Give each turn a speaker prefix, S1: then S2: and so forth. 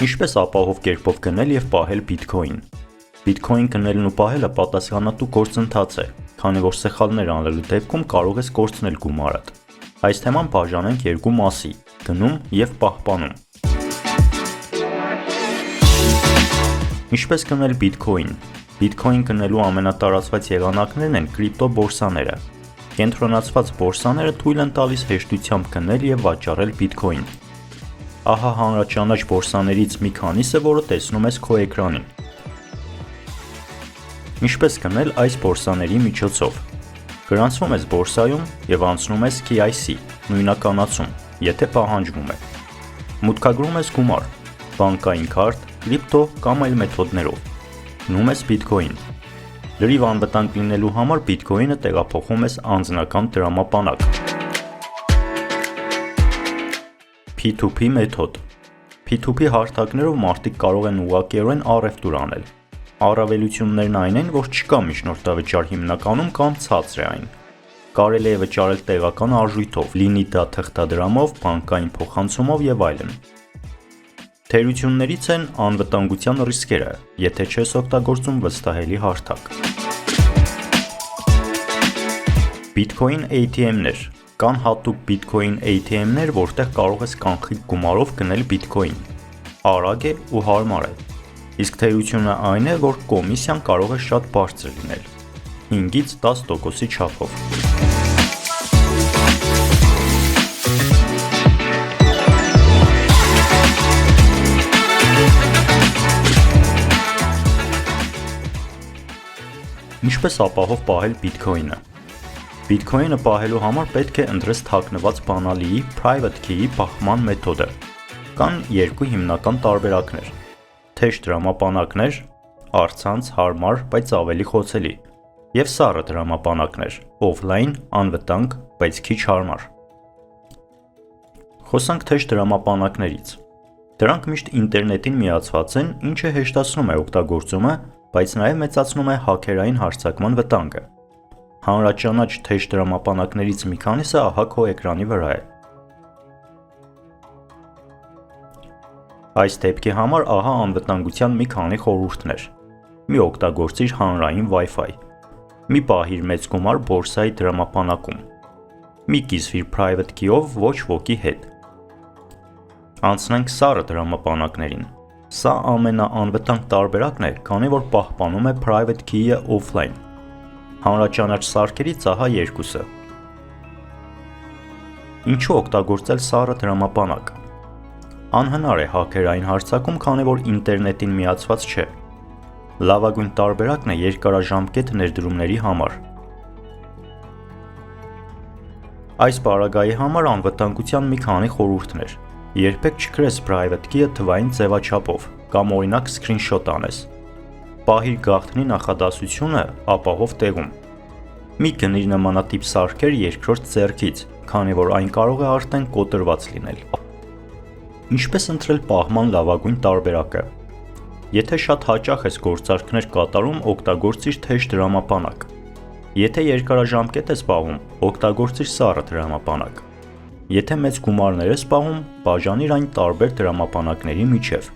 S1: Ինչպես ապահով կերպով գնել եւ պահել բիթքոին։ Բիթքոին գնելն ու պահելը պատասխանատու գործընթաց է, քանի որ սխալներ անելու դեպքում կարող ես կորցնել գումարդ։ Այս թեման բաժանենք երկու մասի՝ գնում եւ պահպանում։ Ինչպես գնել բիթքոին։ Բիթքոին գնելու ամենատարածված եղանակներն են կրիպտո բորսաները։ Կենտրոնացված բորսաները թույլ են տալիս հեշտությամբ գնել եւ վաճառել բիթքոին։ Ահա հանրաճանաչ բորսաներից մի քանիսը, որը տեսնում ես քո էկրանին։ Ինչպես գնել այս բորսաների միջոցով։ Գրանցվում ես բորսայում եւ անցնում ես KYC նույնականացում, եթե պահանջվում է։ Մուտքագրում ես գումար, բանկային քարտ, կրիպտո կամ այլ մեթոդներով։ Գնում ես բիթքոին։ Լրիվ անվտանգ լինելու համար բիթքոինը տեղափոխում ես անձնական տրամապանակ։ P2P մեթոդ։ P2P հարթակներով մարդիկ կարող են ուղղակիորեն առևտուր անել։ Առավելություններն այն են, որ չկա միջնորդավճար հիմնականում կամ ցածր է այն։ Կարելի է վճարել տեղական արժույթով, լինի դա թղթադրամով, բանկային փոխանցումով եւ այլն։ Թերություններից են անվտանգության ռիսկերը, եթե չես օգտագործում վստահելի հարթակ։ Բիթքոին ATM-ներ։ Կան հատուկ բիթքոին ATM-ներ, որտեղ կարող ես կանխիկ գումարով գնել բիթքոին։ Արագ է ու հարմար է։ Իսկ թերությունը այն է, որ կոմիսիան կարող է շատ բարձր լինել՝ 5-ից 10%-ի չափով։ Ինչպես ապահով պահել բիթքոինը։ Բիթքոինը պահելու համար պետք է ընտրես թաքնված բանալիի private key-ի պահման մեթոդը։ Կան երկու հիմնական տարբերակներ՝ թեժ տրամապանակներ, առցանց, հարմար, բայց ավելի խոցելի, եւ սառը տրամապանակներ, offline, անվտանգ, բայց քիչ հարմար։ Խոսանք թեժ տրամապանակներից։ Դրանք միշտ ինտերնետին միացված են, ինչը հեշտացնում է օգտագործումը, բայց նաև մեծացնում է հաքերային հարձակման վտանգը։ Հանրաճանաչ թեժ տրամապանակներից մի քանիսը ահա քո էկրանի վրա է։ Այս դեպքի համար ահա անվտանգության մի քանի խորհուրդներ։ Մի օգտագործիր հանրային Wi-Fi։ Մի պահիր մեծ գումար բորսայի տրամապանակում։ Մի կիսվիր private key-ով ոչ ոքի հետ։ Անցնենք սառը տրամապանակներին։ Սա ամենաանվտանգ տարբերակն է, քանի որ պահպանում է private key-ը offline։ Հանրաճանաչ սարքերից ահա երկուսը։ Ինչու օգտագործել սառը տրամապանակ։ Անհնար է հաքերային հարձակում, քանի որ ինտերնետին միացված չէ։ Լավագույն տարբերակն է երկարաժամկետ ներդրումների համար։ Այս պարագայի համար անվտանգության մի քանի խորհուրդներ։ Երբեք չգրես private key-ը թվային ձևաչափով կամ օրինակ screenshot անես։ Պահիր գաղտնի նախադասությունը ապահով տեղում։ Մի գնիր նմանատիպ սարքեր երկրորդ ձեռքից, քանի որ այն կարող է արդեն կոտրված լինել։ Ինչպես ընտրել պահման լավագույն տարբերակը։ Եթե շատ հաճախ ես գործարքներ կատարում, օգտագործիր թեժ տրամապանակ։ Եթե երկարաժամկետ ես պահում, օգտագործիր սառը տրամապանակ։ Եթե մեծ գումարներ ես պահում, բաժանիր այն տարբեր տրամապանակների միջև։